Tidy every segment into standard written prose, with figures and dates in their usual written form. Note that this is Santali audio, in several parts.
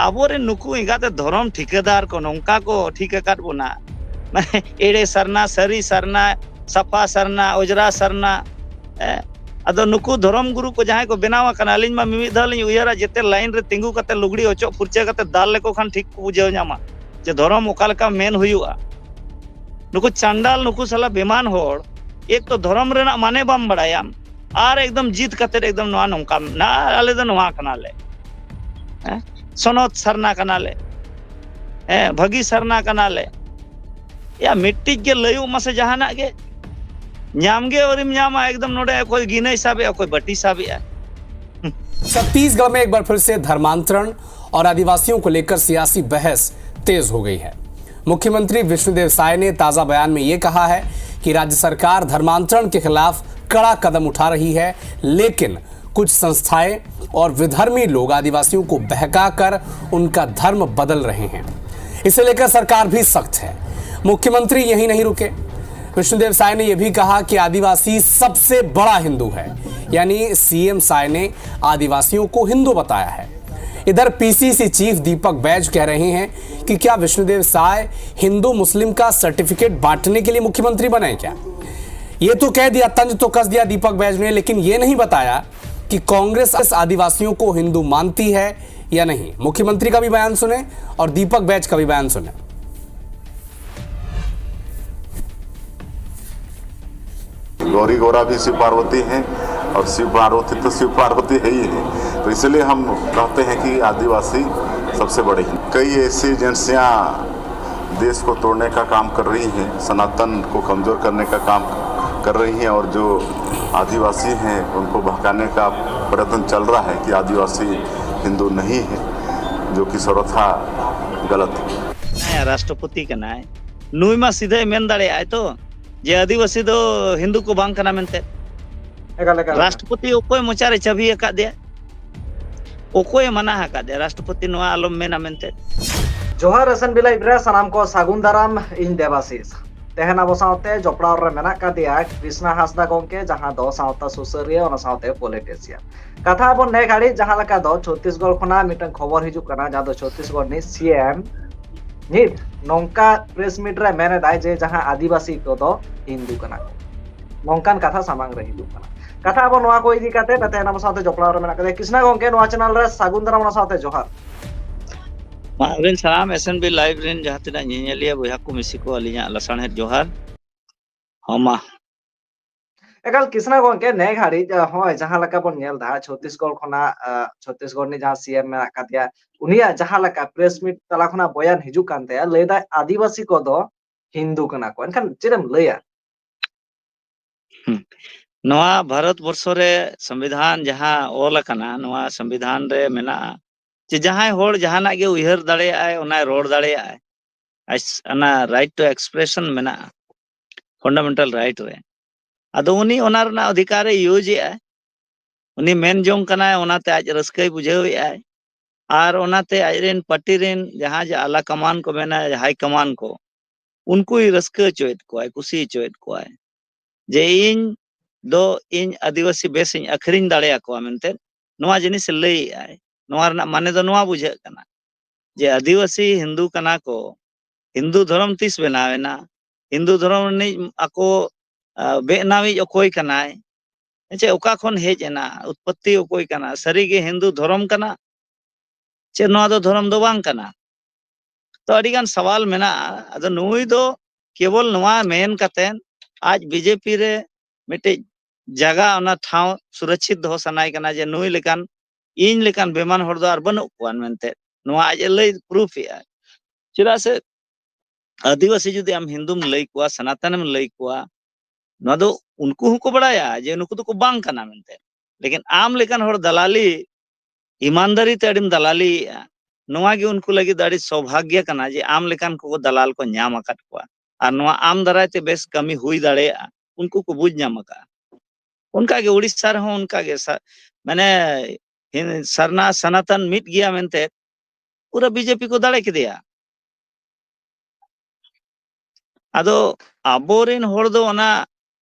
आबोरे नुकु इंगाते धर्म ठिकेदार को नौका को ठीक अकाद बोना माने एड़े सरना सरी सरना सफा सरना ओजरा सरना अदो नुकु धर्म गुरु को जहां को बनावा कना लिन मा मिमि धालिन उयरा जेते लाइन रे तिंगु कते लुगड़ी ओचो फुरचे कते दाल लेको खान ठीक को बुझाव न्यामा जे धर्म ओकालका मेन हुयुआ नुकु चांडाल नुकु साला बेमान होड़ एक तो धर्म रेना माने बाम बड़ायाम और एकदम जीत कते एकदम नवा नौका ना आले दो नवा कनाले सनत सरना कनाले भगी सरना कनाले या मिट्टी के लयु मसे जहाना के न्यामगे और न्यामा एकदम नोडे कोई गिने हिसाबे कोई बटी हिसाबे छत्तीसगढ़ में एक बार फिर से धर्मांतरण और आदिवासियों को लेकर सियासी बहस तेज हो गई है। मुख्यमंत्री विष्णुदेव साय ने ताजा बयान में यह कहा है कि राज्य सरकार धर्मांतरण के खिलाफ कड़ा कदम उठा रही है, लेकिन कुछ संस्थाएं और विधर्मी लोग आदिवासियों को बहकाकर उनका धर्म बदल रहे हैं। इसे लेकर सरकार भी सख्त है। मुख्यमंत्री यही नहीं रुके, विष्णुदेव साय ने यह भी कहा कि आदिवासी सबसे बड़ा हिंदू है, यानी सीएम साय ने आदिवासियों को हिंदू बताया है। इधर पीसीसी चीफ दीपक बैज कह रहे हैं कि क्या विष्णुदेव साय हिंदू मुस्लिम का सर्टिफिकेट बांटने के लिए मुख्यमंत्री बने क्या? ये तो कह दिया, तंज तो कस दिया दीपक बैज ने, लेकिन यह नहीं बताया कि कांग्रेस आदिवासियों को हिंदू मानती है या नहीं। मुख्यमंत्री का भी बयान सुने और दीपक बैज का भी बयान सुने। गौरी गौरा भी शिव पार्वती हैं और शिव पार्वती तो शिव पार्वती है ही है, तो इसलिए हम कहते हैं कि आदिवासी सबसे बड़े हैं। कई ऐसी एजेंसियां देश को तोड़ने का काम कर रही हैं, सनातन को कमजोर करने का काम कर रही हैं और जो आदिवासी हैं उनको भड़काने का प्रयत्न चल रहा है कि आदिवासी हिंदू नहीं है, जो कि सर्वथा गलत है। राष्ट्रपति का ना नुई मा सीधे मेन दाड़े आए तो जे आदिवासी दो हिंदू को बांग कना मेनते राष्ट्रपति ओकोय मोचारे छवि का दे ओकोय मना का दे राष्ट्रपति नवा आलम मेना मेनते। जोहार रसन बिला इब्रा सनाम को सागुन दाराम इन देवासीस तेहना बो सावते जोपड़ाव रे मेना का दिया कृष्णा हासदा गोंके जहां दो सावता सुसरिया और सावते पॉलिटिशियन कथा बन ने गाड़ी जहां लका दो छत्तीसगढ़ खना मिटन खबर हिजु कना जा दो छत्तीसगढ़ नि सीएम नित नौका प्रेस मीट रे मेने दाय जे जहां आदिवासी को दो हिंदू कना नौकान कथा सामांग रे हिजु कना कथा बन नवा को इदी काते तेहना बो सावते जोपड़ाव रे मेना का कृष्णा गोंके नवा चैनल रे सागुन दाराम सावते जोहार मारिन सलाम एसएनबी लाइव रेन जहां तना ñeñelia boya ko misiko alinya lasan het johar homa एकल कृष्णा गोंके ने घाड़ी होय जहां लका बन नेल दा छत्तीसगढ़ खना छत्तीसगढ़ नि जहां सीएम में कातिया उनिया जहां लका प्रेस मीट तला खना बयान हिजु कानते लेदा आदिवासी को दो हिंदू कना को एनखान चिरम लया नवा भारत वर्ष रे संविधान जहां ओल कना नवा संविधान रे मेना जे जहां होड़ जहाना गे उहर दाड़े आय ओना रोड दाड़े आय अना राइट टू एक्सप्रेशन मेना फंडामेंटल राइट रे अदो उनी ओना रना अधिकार यूज आय उनी मेन जोंग कना ओनाते आज रस्कई बुझावे आय और ओनाते आजरेन पार्टी रेन जहां जे आला कमान को मेना हाई कमान को उनको ही रस्क चोयत को आय कुसी चोयत को आय जे इन दो इन आदिवासी बेस इन अखरिन दाड़े को मेनते नवा जिनिस लई आय नवा रना माने दो नवा बुझे कना जे आदिवासी हिंदू कना को हिंदू धर्म तीस बनावेना हिंदू धर्म नि आको बेनावी ओकोय कनाय चे ओका खन हेज एना उत्पत्ति ओकोय कना सरीगे हिंदू धर्म कना चे नवा दो धर्म दो बांग कना तो अडिगान सवाल मेना अदो नुई दो केवल नवा मेन कतेन आज बीजेपी रे मिटे जगह ओना ठाव सुरक्षित दो सनाय कना जे नुई लेकान इन लेकान बेमान हर दो आर बनु कोन मेनते नवा आज लई प्रूफ या चिरा से आदिवासी जुदी आम हिंदूम लई कोआ सनातनम लई कोआ न दो उनको को बड़ाया जे नुको तो को बांग कना मेनते लेकिन आम लेकान हर दलाली ईमानदारी ते अडिम दलाली नवा गे उनको लगी दाड़ी सौभाग्य कना जे आम लेकान को दलाल को न्याम अकत कोआ और नवा आम दरायते बेस कमी हुई दाड़े उनको को बुझ न्याम का उनका गे उड़ीसा रहो उनका गे माने सरना सनातन मिट गया मेनते पूरा बीजेपी को दाड़े के दिया अदो आबोरेन होड़ दो ओना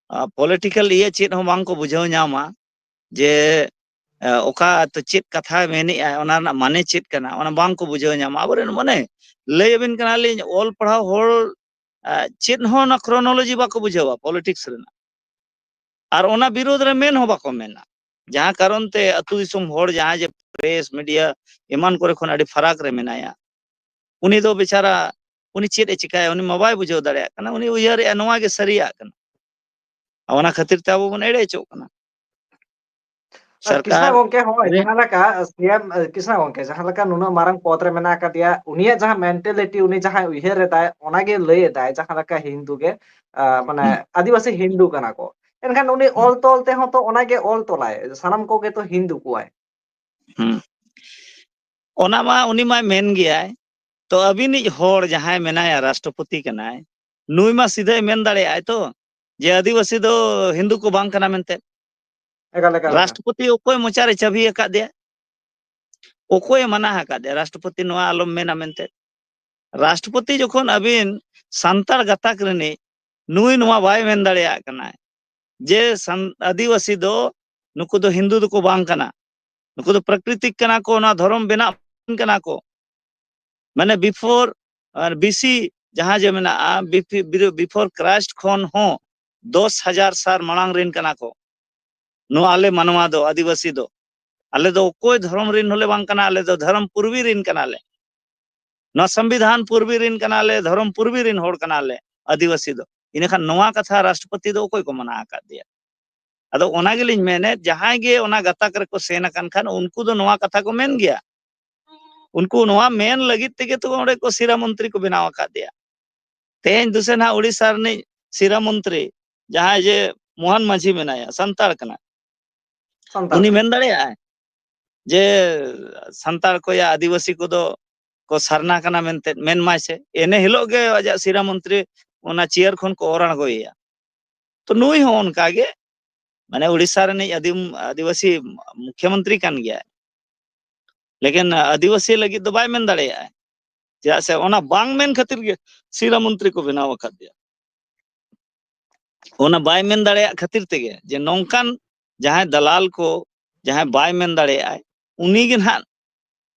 पॉलिटिकल ये चेत हो बांग को बुझाव न्यामा जे oka to chit katha menea ona rena mane chit kana ona bang ko bujhaw nyama aboren mane lay abin kana lin ol padhaw hor chit ho na chronology bako bujhawa politics rena ar ona birodh re men ho bako mena jaha karon te atu disum hor jaha je press media eman kore khon adi farak re menaya uni do becara uni chit e chikaya uni mabai bujhaw dareya kana uni uyar e nowa ge sariya kana ona khatir te abo bon ede chok kana Kisna sarkar gongke hoy re jahan leka CM Kisna gongke jahan leka nuna marang pod re mena kadia unia jahan mentality uni jahan uiher etai ona ge lay etai jahan leka Hindu ge mane adivasi Hindu kana ko enkan uni ol tol te hoto ona ge ol tolai sanam ko ge to Hindu kuai ona ma uni ma men geyai to abinij hor jahay menaya rashtrapati kanai nui ma sidhe men dareya to je adivasi do Hindu ko bang kana mente egal egal rashtrapati okoy mochare chabi akadeya okoy mana akadeya rashtrapati noa alom mena mente rashtrapati jokhon abin santar gatak rene nui noa bai men dareya kana je adivasi do nuku do Hindu do ko bang kana nuku do prakritik kana ko na dhorom bena kana ko mane before BC jaha je mena before Christ khon ho 10,000 sar marang rin kana ko no ale manwa do adivasi do ale do koy dhorom rin hole bang kana ale do dhorom purvi rin kana le no संविधान पूर्वी rin kana le dhorom purvi rin hor kana le adivasi do ine khan noa katha rashtrapati do koy ko mana akadiya ado ona gelin mene jahay ge ona gatak re ko sen akan khan unku do noa katha ko men gya unku noa men lagit tege to onde ko sira mantri ko benaw akadiya तेन दुसरे ना उड़ीसा रे सिरा मंत्री जहां जे मोहन माझी मेनाया संताल कना santal उनी मेन दाड़े जे संताल को या आदिवासी को दो को सरना कना मेनते मेन माइसे एने हिलो गे अजा सिरा मंत्री ओना चेयर खन को ओराण गोया तो नुई हो उनका गे माने उड़ीसा रे आदिवासी मुख्यमंत्री कान गया लेकिन आदिवासी लगी तो बाय मेन दाड़े चेदा से ओना बांग मेन खातिर गे सिरा मंत्री को बनाव दिया ओना बाय मेन दाड़े खातिर तेगे जे नौकान जहां दलाल को जहां बाय मेन दाड़े उनी गे ना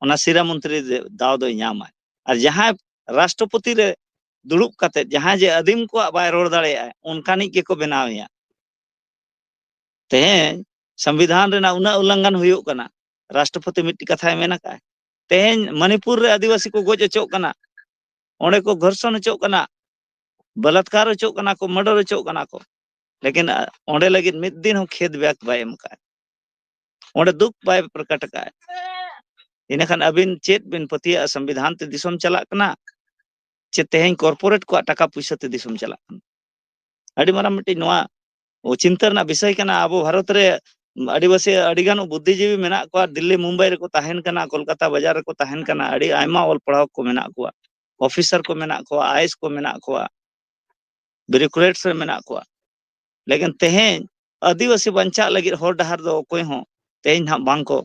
ओना सिरा मंत्री दाव दो नामा और जहां राष्ट्रपति रे दुड़ुब काते जहां जे आदिम को बाय रोड दाड़े उनकानी के को बनावया तेहें संविधान रे ना उना उल्लंघन हुयो कना राष्ट्रपति मिट्टी कथा मेना का तेहें मणिपुर रे आदिवासी को गोज चो कना ओंडे को घर्षण चो कना बलात्कार चो कना को मर्डर चो कना को लेकिन ओंडे लगी मिद दिन हो खेद व्यक्त बाय एम का ओंडे दुख बाय प्रकट का इन खान अबिन चेत बिन पतिया संविधान ते दिसम चला कना चे तेहें कॉर्पोरेट को टाका पैसा ते दिसम चला कना अडी मारा मिट्टी नोआ ओ चिंता ना विषय कना अब भारत रे आदिवासी अडिगान बुद्धिजीवी मेना को दिल्ली मुंबई रे को ताहेन कना कोलकाता बाजार रे को ताहेन कना अडी आयमा ऑल पढ़ाव को मेना को ऑफिसर को मेना को आईएएस को मेना को ब्यूरोक्रेट्स रे मेना को लेकिन तेहें आदिवासी बंचा लगी हर डहार दो कोई हो तेहें ना बांग को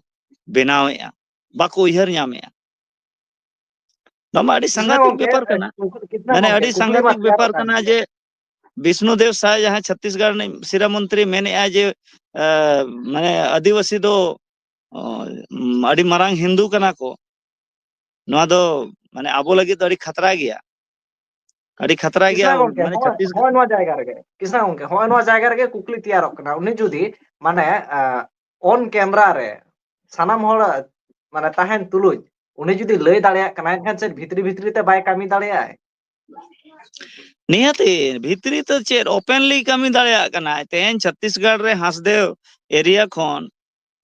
बनावेया बाको उहर नामेया नोमा अडी Kisna सांघातिक gongke व्यापार कना Kisna माने gongke अडी kukli ma सांघातिक व्यापार tiar कना जे विष्णुदेव साय जहां छत्तीसगढ़ ने सिरा मंत्री मेने जे माने आदिवासी दो अडी मारांग हिंदू कना को नोआ दो माने आबो लगी तो अडी खतरा गया Kisna gongke माने hoy Chhattisgarh noa jayga rege Kisna gongke hoy noa jayga rege kukli tiarok kana uni judi mane on camera re sanam hor mane tahen tuluj uni judi lay dareyak kana enkan chet bhitri bhitri te bay kami dareyak निहते भीतरी तो चेर ओपनली कमी दाड़िया कना तेन छत्तीसगढ़ रे हासदेव एरिया खन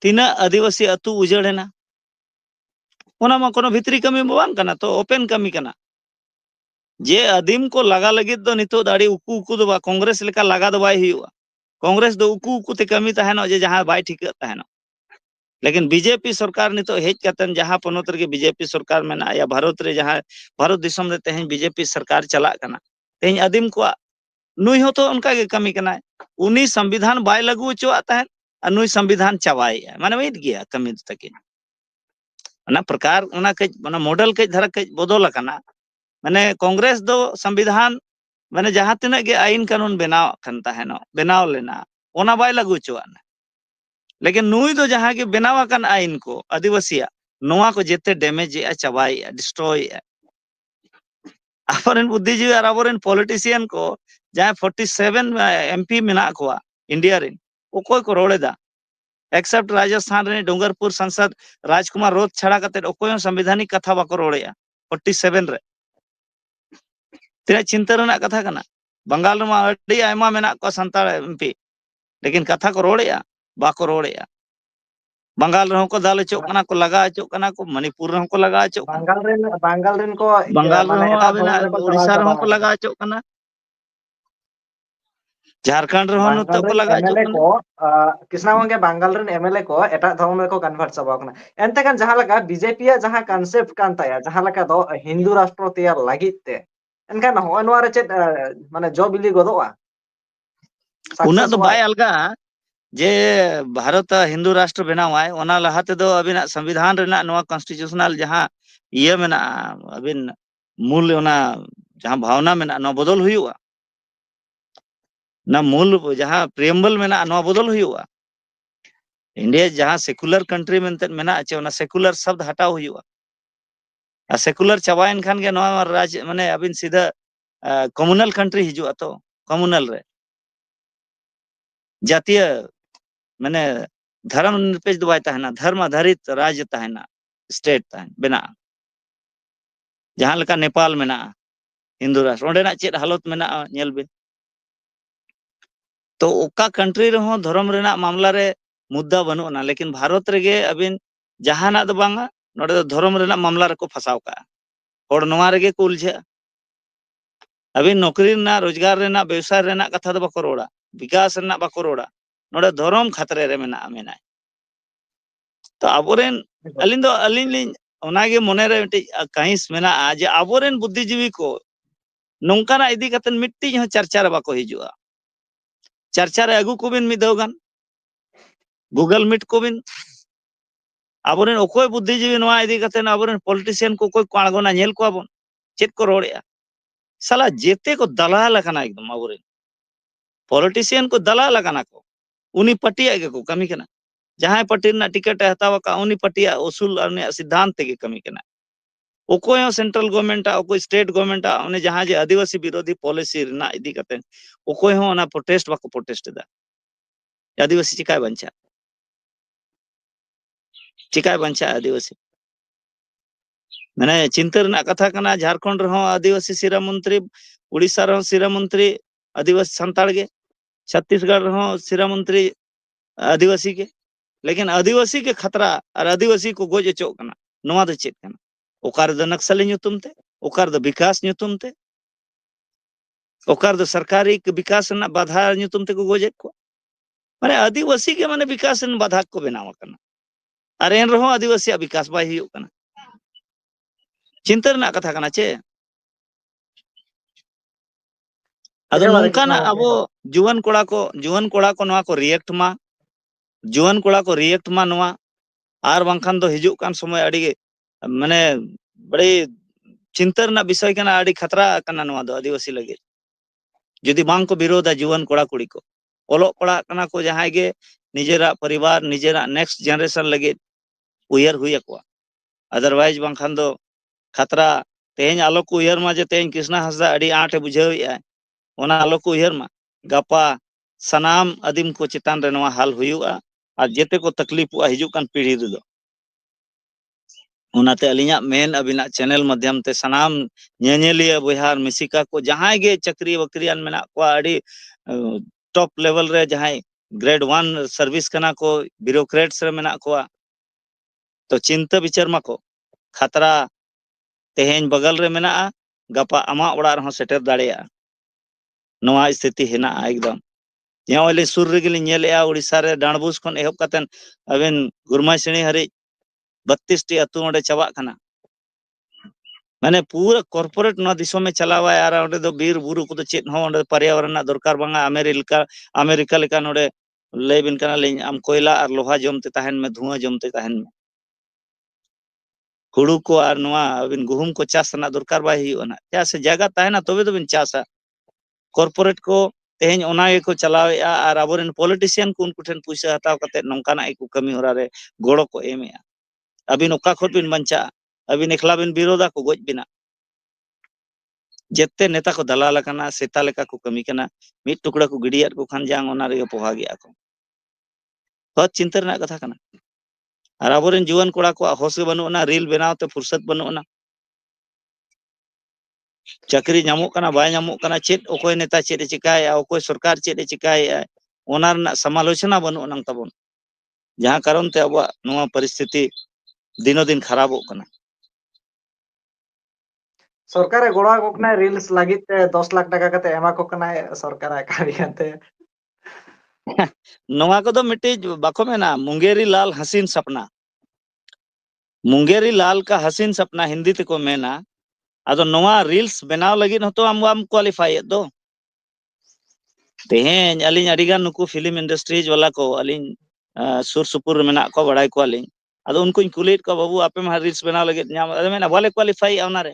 तीना आदिवासी अतु उजड़ेना ओना मा कोनो भीतरी कमी बांग कना तो ओपन कमी कना जे आदिम को लगा लगी तो नितो दाड़ी उकू उकू दो कांग्रेस लेका लगा दो बाय हुआ कांग्रेस दो उकू उकू ते कमी तहनो जे जहां बाय ठीक तहनो लेकिन बीजेपी सरकार नितो हेज कतन जहां पनोत रे बीजेपी सरकार मेना या भारत रे जहां भारत दिसम रे तेहन बीजेपी सरकार चला कना तेहन आदिम को नुई हो तो उनका के कमी कना उनी संविधान बाय लागू चोआता है नुई संविधान चबाई माने मिट गया कमी तक ना प्रकार उना के माने मॉडल के धरा के बदल कना माने कांग्रेस दो संविधान माने जहां तिना के आईन कानून बनाव खन तहनो बनाव लेना ओना बाय लागू चोआना लेकिन नुई दो जहां के बनावा कान आइन को आदिवासिया नोवा को जेते डैमेज चबाई डिस्ट्रॉय आबोरेन बुद्धिजीवी और आबोरेन पॉलिटिशियन को जहां 47 एमपी मेना को इंडिया रेन ओकोय को रोड़ेदा एक्सेप्ट राजस्थान रे डूंगरपुर सांसद राजकुमार रोध छाड़ा कते ओकोय संवैधानिक कथा बाको रोड़ेया 47 रे तीना चिंता रना कथा कना बंगाल रमा अडी आयमा मेना को संताल एमपी लेकिन कथा को रोड़ेया बाको रोड़ेया बंगाल रहो को दाल चोक कना को लगा चोक कना को मणिपुर रहो को लगा चोक कना बांगाल रेन को बंगाल माने रहो एटा अबिना धर्म रे को चलाव उड़ीसा रहो चाबा को लगा चोक कना झारखंड रहो बांगाल नुते को रेन लगा चोक एमएलए कना को कृष्णा गंगे बांगाल रेन एमएलए को एटा धर्म रे को कन्वर्ट चाबा कना एनते कान जहां लगा बीजेपी या जहां कॉन्सेप्ट कान ताया जहां लगा दो हिंदू राष्ट्र तैयार लागित ते एनखान हो नोआ रे चेत माने जो बिली गोदोआ उना सक्सेस तो वाय बाय अलगा जे भारत हिंदू राष्ट्र बनावाय ओना लहाते दो अबिना संविधान रेना नोआ कॉन्स्टिट्यूशनल जहां ये मेना अबिन मूल ओना जहां भावना मेना नो बदल हुआ ना मूल जहां प्रियम्बल मेना नो बदल हुआ इंडिया जहां सेकुलर कंट्री मेनते मेना आचे ओना सेकुलर शब्द हटाव हुआ आ सेकुलर चाबायन खान के नोआ राज माने अबिन सीधा कम्युनल कंट्री हिजुआ तो कम्युनल रे जातीय माने धर्म निरपेक्ष दो बाय तहना धर्म आधारित राज्य तहना स्टेट तहन बना जहां लका नेपाल मेना हिंदू राष्ट्र ओंडेना चेत हालत मेना नेल बिन तो ओका कंट्री रहो धर्म रेना मामला रे मुद्दा बनुना लेकिन भारत रेगे अबिन जहाना दो बांगा नोडे दो धर्म रेना मामला रे को फसाव का और नोआ रेगे को उलझे अबिन नौकरी रेना रोजगार रेना व्यवसाय रेना कथा दो बाको रोड़ा विकास रेना बाको रोड़ा नोडे धर्म खतरे रे मेना मेना तो आबोरेन अलिन ओनागे मने रे मिट्टी काहिस मेना जे आबोरेन बुद्धिजीवी को नोंकाना इदी कतन मिट्टी हो चर्चा रे बाको हिजुआ चर्चा रे अगु कोबिन मिदोगान गूगल मीट कोबिन आबोरेन ओकोय बुद्धिजीवी नोआ इदी कतन आबोरेन पॉलिटिशियन को कोई काणगोना नेल को आबोन चेत को रोड़ेया साला जेते को दलाल कना एकदम आबोरेन पॉलिटिशियन को दलाल कना को उनी पटिया के को कमी कना जहां पार्टी ना टिकट हतावा का उनी पटिया उसूल और सिद्धांत के कमी कना ओकोय सेंट्रल गवर्नमेंट ओकोय स्टेट गवर्नमेंट उन्हें जहां जे आदिवासी विरोधी पॉलिसी ना इदी कते ओकोय हो ना प्रोटेस्ट बाको प्रोटेस्ट दा आदिवासी चिकाय बंचा आदिवासी माने चिंता रना कथा कना झारखंड रहो आदिवासी सिरा मंत्री उड़ीसा रहो सिरा मंत्री आदिवासी संताड़ के छत्तीसगढ़ रहो सिरा मंत्री आदिवासी के लेकिन आदिवासी के खतरा और आदिवासी को गोज चोक कना नोआ दो चेक कना ओकार दो नक्सली नुतुम ते ओकार दो विकास नुतुम ते ओकार दो सरकारी के विकास ना बाधा नुतुम ते को गोजे को माने आदिवासी के माने विकास न बाधा को बनावा कना और एन रहो आदिवासी विकास बाय हियो कना चिंता रना कथा कना चे अदो नोंकाना अबो जुवन कोड़ा को नोआ को रिएक्ट मा जुवन कोड़ा को रिएक्ट मा नोआ आर बांखान दो हिजुक कान समय अड़ी माने बड़ी चिंता रना विषय कना अड़ी खतरा कना नोआ दो आदिवासी लगे जुदी बांग को विरोधा जुवन कोड़ा कुड़ी को ओलो पड़ा कना को जहां गे निजेरा परिवार निजेरा नेक्स्ट जनरेशन लगे उयर हुई को अदरवाइज बांखान दो खतरा तेज आलो को उयर मा जे तेज कृष्णा हंसदा अड़ी आटे बुझाव ओना आलो को उयर मा गपा सनाम आदिम को चितान रे नोआ हाल हुआ और जेते को तकलीफ हिजुक कान पीढ़ी दो उनाते अलिया मेन अबिना चैनल माध्यम ते सनाम नेनेलिया बिहार मिसिका को जहां गे चक्री वक्रियान मेना को अड़ी टॉप लेवल रे जहां ग्रेड 1 सर्विस कना को ब्यूरोक्रेट्स रे मेना को तो चिंता विचार मा को खतरा तेहेन बगल रे मेना गपा आमा ओड़ा रहो सेटर दाड़िया नोआ स्थिति हेना एकदम यहाँ सुर रेगे उड़ीसा रे डांडबुस खन एहब कतन अबिन गुरमाश्रेणी हरि 32 टी अतु ओंडे चबा कना माने पूरा कॉर्पोरेट ना दिसों में चलावा यार ओंडे दो बीर बुरु को चेत हो ओंडे पर्यावरण ना दरकार बांगा अमेरिका लेका नोडे लय बिन कना ले आम कोयला और लोहा जमते तहन में धुआं जमते तहन में हुड़ू को और नोआ अबिन गुहुम को चास ना दरकार बा हियो ना क्या से जगह तहना तबे तो बिन चासा कॉर्पोरेट को तेहेñ ओना गेको चलावेआ आर आबोरेन पॉलिटिशियन को उनको ठेन पैसा हताव कते नोंकाना एको कमी होरा रे गोड़ो को एमेआ अबिन ओका खोट बिन बंचा अबिन एकला बिन विरोधा को गोज बिना जेते नेता को दलाल कना सेता लेका को कमी कना मिट टुकड़ा को गिडियात को खान जांग ओना रे पोहा गया को तो चिंता रना कथा कना आर आबोरेन जुवान कोड़ा को होश बनुना रील बनावते फुर्सत बनुना चाकरी नामोग कना बाय नामोग कना चेत ओकोय नेता चेत चिकाया ओकोय सरकार चेत चिकाया ओना रना समालोचना बनु नंग तबन जहां कारण ते अब नोआ परिस्थिति दिनो दिन खराबोग कना सरकार गोड़ा को कना रील्स लागित 10 लाख टाका कते एमा को कना सरकार काड़ी कते नोआ को दो मिटे बाको मेना मुंगेरी लाल हसीन सपना मुंगेरी लाल का हसीन सपना हिंदी ते को मेना अदो नोआ रील्स बनाव लगिन हतो आम क्वालिफाई दो तेहेñ अलिन अडिगान नुकु फिल्म इंडस्ट्रीज वाला को अलिन सुर सुपुर मेना को बड़ाई को अलिन अदो उनको कुलीट को बाबू आपे मा रील्स बनाव लगित नाम अदो मेना बाले क्वालिफाई ओना रे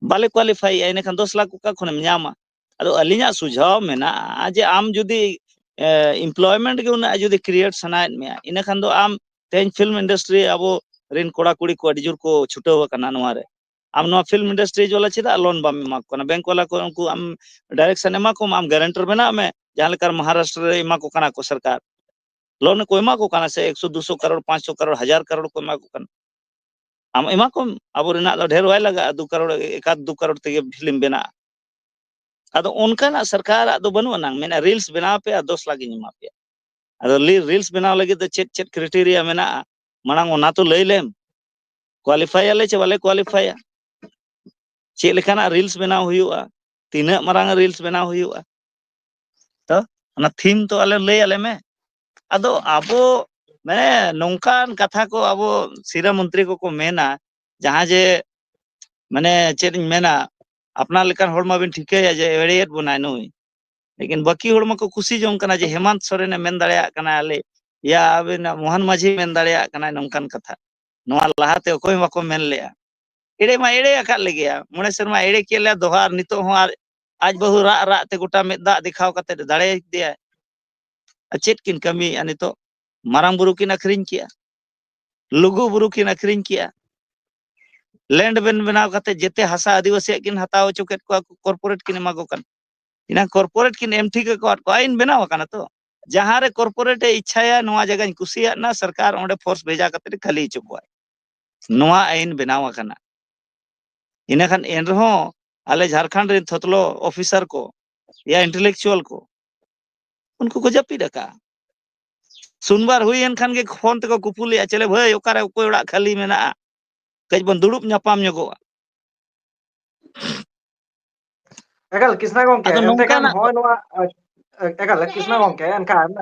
बाले क्वालिफाई एने खान 10 लाख का खने नामा अदो अलिना सुझाव मेना जे आम जुदी एम्प्लॉयमेंट के उना जुदी क्रिएट सनायत में इने खान दो आम तेहेñ फिल्म इंडस्ट्री अबो रिन कोड़ा कुड़ी को अडिजुर को छुटाव कना नोआ रे आम नोआ फिल्म इंडस्ट्रीज वाला चेदा लोन बाम एमा को बैंक वाला को उनको आम डायरेक्शन एमा को आम गारंटर बना में जहां लेकर महाराष्ट्र रे एमा को कना को सरकार लोन को एमा को कना से 100 200 करोड़ 500 करोड़ 1000 करोड़ को एमा को कना आम एमा को अब रेना दो ढेर वाय लगा 2 करोड़ 1-2 करोड़ तेगे फिल्म बना अदो उनका सरकार अदो बनु ना मेना रील्स बना पे 10 लाख इन एमा पे अदो रील्स बना लगे तो चेक क्राइटेरिया मेना मांग ओना तो लई लेम क्वालिफाई आले चे वाले क्वालिफाई चेक लेखाना रील्स बनाव हुयुआ तीना मारांग रील्स बनाव हुयुआ तो ओना थीम तो आले लई आले में अदो आबो माने नोंकान कथा को आबो सिरा मंत्री को मेना जहां जे माने चेद मेना अपना लेकान हड़मा बिन ठिकाया जे एड़ेत बनाय नुई लेकिन बाकी हड़मा को खुशी जों कना जे हेमंत सोरेन मेन दाड़ेया कना आले या अबिन मोहन माझी मेन दाड़ेया कना नोंकान कथा नोआ लाहाते ओकोय माको मेन लेया एड़े मा एड़े आका लेगेया मोने शर्मा एड़े केले दोहार नितो हो आज बहु रा ते गोटा में दा दिखाव कते दाड़े दिया चेत किन कमी नितो मारांग बुरु किन अखरिन किया लुगु बुरु किन अखरिन किया लैंड बेन बनाव कते जेते हासा आदिवासी किन हताव चुकेत को कॉर्पोरेट किन मागो कन इना कॉर्पोरेट किन एम ठीक को आइन बनाव कना तो जहां रे कॉर्पोरेट इच्छाया नोआ जगह कुसिया ना सरकार ओंडे फोर्स भेजा कते खाली चुकवा नोआ आइन बनाव कना इना खान एन रहो आले झारखंड रे थतलो ऑफिसर को या इंटेलेक्चुअल को उनको को जपी रखा सुनबार हुई एन खान के फोन तक कुपुलिया चले भाई ओकारे कोई ओड़ा खाली मेना कज बन दुड़ुब ᱧᱟᱯᱟᱢ ᱧᱚᱜᱚᱜᱼᱟ एगल किसना गोंके एते कान होय नोआ एगल किसना गोंके एनकान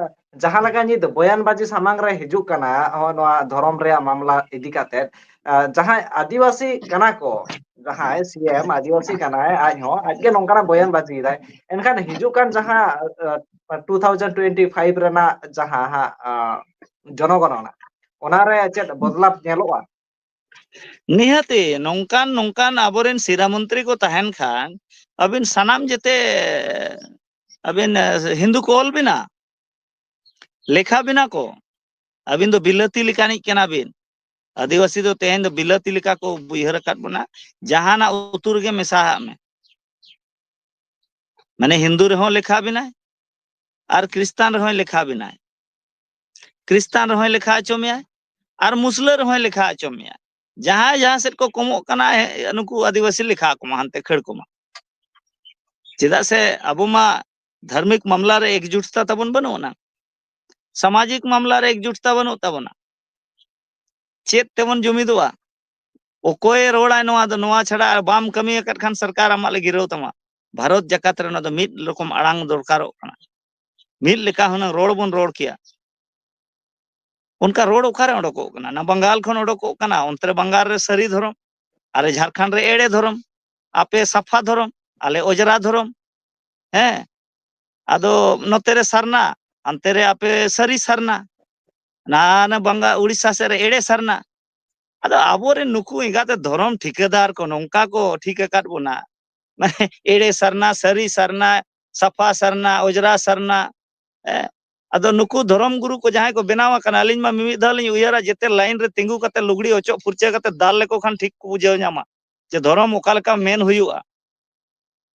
जहां लगा नि बयान बाजी सामांग रे हिजुक कना होय नोआ धरम रे मामला इदी काते जहां आदिवासी कना को जहां सीएम आदिवासी कना आज हो आज के नोंकाना बयान बाजी दाय एनकान हिजुक कान जहां 2025 रेना जहां हा जनगणना ओना रे चेत बदलाव नेलोआ निहाते नोंकान नोंकान आबोरेन सिरा मंत्री को तहन खान अबिन सनाम जेते अबिन हिंदू को ऑल बिना लेखा बिना को अबिन दो बिलती लिकानी केना बिन आदिवासी दो तेहन दो बिलती लिका को बुहर काट बना जहाना उतुर के मेसा में माने हिंदू रहो लेखा बिना और क्रिस्तान रहो लेखा बिना क्रिस्तान रहो लेखा चोमिया और मुस्लिम रहो लेखा चोमिया जहां जहां से को कमो कना नुकु आदिवासी लिखा को मानते खड़ को चेदा से अब मा धार्मिक मामला रे एकजुटता तबन बनुना सामाजिक मामला रे एकजुटता बनु तबना चेत तेमन जुमिदुआ ओकोय रोड़ा नोआ दो नोआ छड़ा बाम कमी अकत खान सरकार आमा ले गिरव तमा भारत जकात रे न दो मिद रकम अड़ांग दरकारो कना मिद लेका हुना रोड बन रोड किया उनका रोड ओकारे ओडको कना ना बंगाल खन ओडको कना उनते बंगाल रे सरी धरम आले झारखंड रे एड़े धरम आपे सफा धरम आले ओजरा धरम हैं आदो नोते रे सरना अंते रे आपे सरी सरना ना बंगा उड़ीसा से रे एड़े सरना अदो आबोरे नुकु इगाते धरम ठिकेदार को नोंका को ठीक काट बोना माने एड़े सरना सरी सरना साफा सरना ओजरा सरना अदो नुकु धर्म गुरु को जहां को बनावा कना अलिन मा मिमिद धाल उयरा जेते लाइन रे तिंगु कते लुगड़ी ओचो फुरचे कते दाल लेको खान ठीक को बुझाव नामा जे धर्म ओका लेका मेन हुयुआ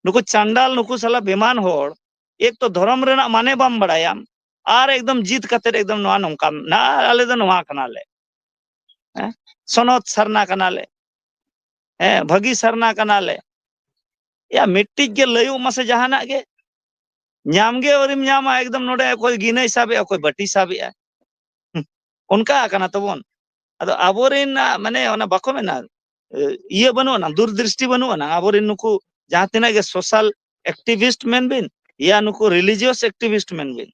नुकु चांडाल नुकु साला बेमान होड़ एक तो धर्म रेना माने बाम बड़ायाम और एकदम जीत कते एकदम नवा नोंका ना आले दो नवा कनाले सनत सरना कनाले भगी सरना कनाले या मिट्टी के लयु मासे जहाना के ᱧᱟᱢᱜᱮ ᱚᱨᱤᱢ ᱧᱟᱢᱟ एकदम नोडे कोई गिनई साबे कोई बटी साबे उनका कना तबन अदो आबोरिन माने ओना बाको मेना इये बनो ना दूरदृष्टि बनो ना आबोरिन नुकु जहां तिना के सोशल एक्टिविस्ट मेन बिन या नुकु रिलीजियस एक्टिविस्ट मेन बिन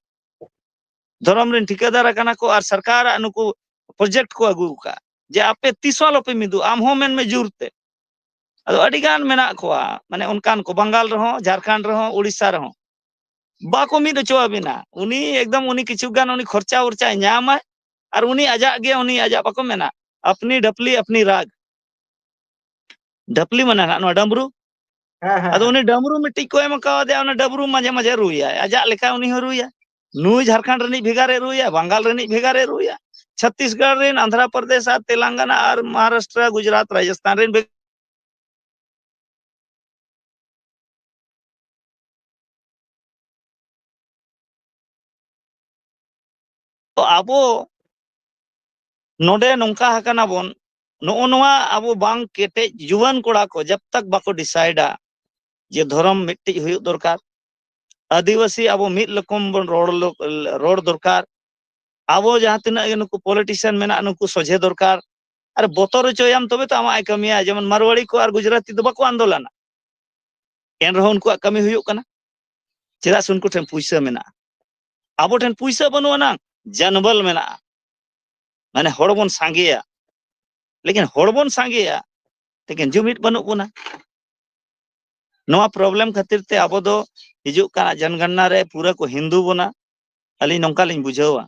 धर्म रिन ठिकादार कना को और सरकार नुकु प्रोजेक्ट को अगु का जे आपे तीसवाल पे मिदु आम हो मेन में जुरते अदो अडिगान मेना को माने उनकान को बंगाल रहो झारखंड रहो उड़ीसा रहो बाको मिद चोबिना उनी एकदम उनी किछुगान उनी खर्चा उर्चा ᱧᱟᱢᱟᱭ और उनी आजा गे उनी आजा बाको मेना अपनी ढपली अपनी राग ढपली मना ना डमरू अदो उनी डमरू मिट्टी को एम का दे उनी डमरू माजे माजे रुया आजा लेका उनी हो रुया नुई झारखंड रनी भेगारे रुया बंगाल रनी भेगारे रुया छत्तीसगढ़ रेन आंध्र प्रदेश तेलंगाना और महाराष्ट्र गुजरात राजस्थान रेन तो आबो नोडे नोंका हकना बोन नो नोआ आबो बांग केटे जुवान कोड़ा को जब तक बाको डिसाइडा जे धर्म मिट्टी हुई दरकार आदिवासी आबो मिट लकम बन रोड दरकार आबो जहां तिना नुकु पॉलिटिशियन मेना नुकु सोझे दरकार अरे बोतर चोयाम तबे तो आमा कमिया जेमन मारवाड़ी को और गुजराती दो बाको आंदोलन एन रहो उनको कमी हुई कना चेदा सुनको ठेन पुइसा मेना आबो ठेन पुइसा बनो ना जनबल मेना माने हड़बन सांगेया लेकिन हड़बन सांगेया लेकिन जुमिट बनु बुना नोआ प्रॉब्लम खातिर ते आबो दो हिजु का जनगणना रे पूरा को हिंदू बना अली नोंका लिन बुझावा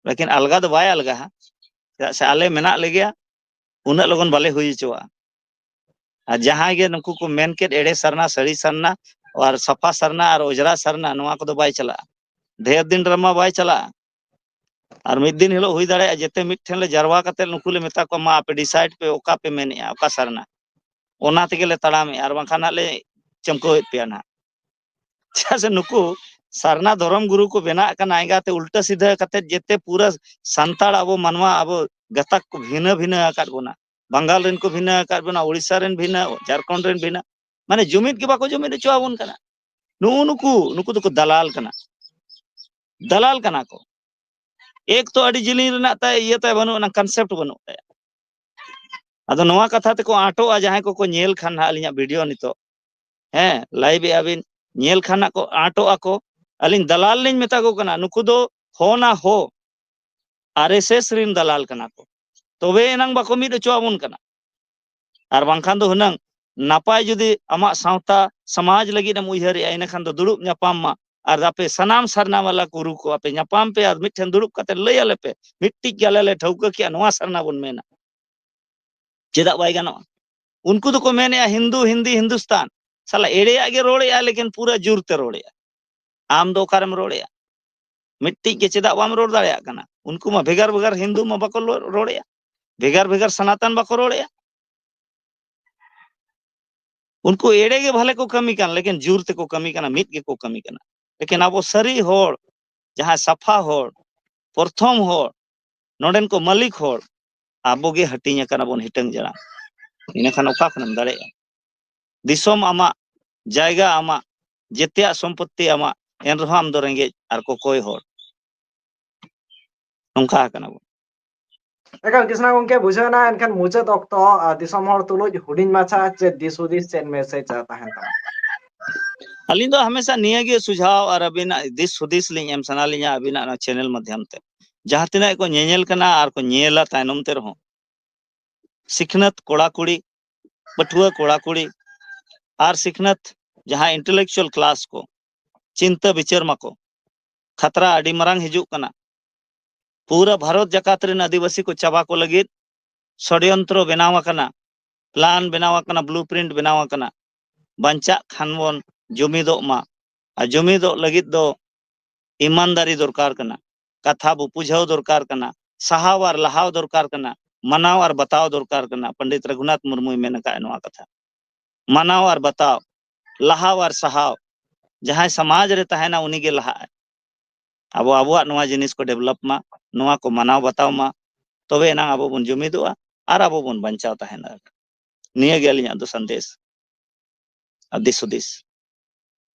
लेकिन अलगा दो बाय अलगा से आले मेना लेगया उना लगन बाले हुई चोआ आ जहां गे नुकु को मेन के एड़े सरना सड़ी सरना और सफा सरना और ओजरा सरना नोआ को दो बाय चला ढेर दिन रमा बाय चला और मिद दिन हिलो हुई दाड़े जेते मिठेन ले जरवा कते नुकु ले मेता को मा पे डिसाइड पे ओका पे मेनिया ओका सरना ओना तेगे ले तड़ामे और बाखाना ले चमको पे ना से नुकु सरना धर्म गुरु को बेना कना आइगाते उल्टा सीधा कते जेते पूरा संताड़ अबो मनवा अबो गतक को भिन्न भिन्न आकार बोना बंगाल रेन को भिन्न आकार बोना उड़ीसा रेन भिन्न झारखंड रेन भिन्न माने जुमित के बाको जुमित चोआबोन कना नुकु नुकु तो दलाल कना को एक तो अड़ी जिली रना ताय ये ताय बनो ना कांसेप्ट बनो ताय अदो नोआ कथा ते को आटो आ जहां को नेल खान अलिया वीडियो नितो लाइव आबिन नेल खाना को आटो आको अलिन दलाल लिन मेता को कना नुकु दो हो ना हो आरएसएस रिन दलाल कना को तबे एनंग बाको मिद चोआबोन कना और बांखान दो हुनंग नापाय जुदी अमा सावता समाज लगी न उयहर इन खान दो दुड़ुब न्यापाम मा और आपे सनाम सरना वाला गुरु को आपे न्यापाम पे और मिठन दुड़ुब कते लय आले पे मिट्टी गले ले ठौका किया नवा सरना बन मेना चेदा बाय गानो उनको तो को मेने हिंदू हिंदी हिंदुस्तान साला एड़े आगे रोड़े लेकिन पूरा जुरते रोड़े आम दो कारम रोड़े मिट्टी के चेदा बाम रोड़ दाड़े कना उनको मा भेगार भेगार हिंदू मा बाको रोड़े भेगार भेगार सनातन बाको रोड़े उनको एड़े के भले को कमी कान लेकिन जुरते को कमी काना मिट के को कमी काना लेकिन अब सरी होड़ जहां सफा होड़ प्रथम होड़ नोडेन को मालिक होड़ आबो गे हटिंग काना बोन हिटंग जरा इन खान ओका खनम दाड़े दिसोम आमा जायगा आमा जेतिया संपत्ति आमा एन रहो आम दो रेंगे आर को कोई होड़ नोंका काना बोन एकाल कृष्णा गंके बुझाना एनखान मुचाद अक्तो दिसम हर तुलुज हुडिंग माछा चे दिसुदिस चेन मैसेज ताहेन तमा अलिन दो हमेशा नियगे सुझाव और अबिना दिस हुदिस लिंग एम सना लिंगा अबिना चैनल माध्यम ते जहां तिना को नेनेल कना आर को नेला तायनम ते रहो सिखनत कोड़ा कुड़ी पठुआ कोड़ा कुड़ी आर सिखनत जहां इंटेलेक्चुअल क्लास को चिंता विचार माको खतरा अडी मरांग हिजुक कना पूरा भारत जकात रेन आदिवासी को चाबा को लगी षड्यंत्र बनावा कना प्लान बनावा कना ब्लूप्रिंट बनावा कना बंचा खानबन जुमिदो मा और जुमिदोग लगिद दो ईमानदारी दरकार कना, कथा बो बुझाव दरकार कना, सहाव और लहाव दरकार कना, मनाव और बताव दरकार कना। पंडित रघुनाथ मुर्मू मेन का नोआ कथा मनाव और बताव, लहाव और सहाव, जहां समाज रे तहना उनी के लहा अब आबुआ नोआ जिनिस को डेवलप मा, नोआ को मनाव बताव मा, तबे ना अब बन जुमिदोआ और अब बन बंचाव तहना। निया गे अलियां दो संदेश दिस हुदिस।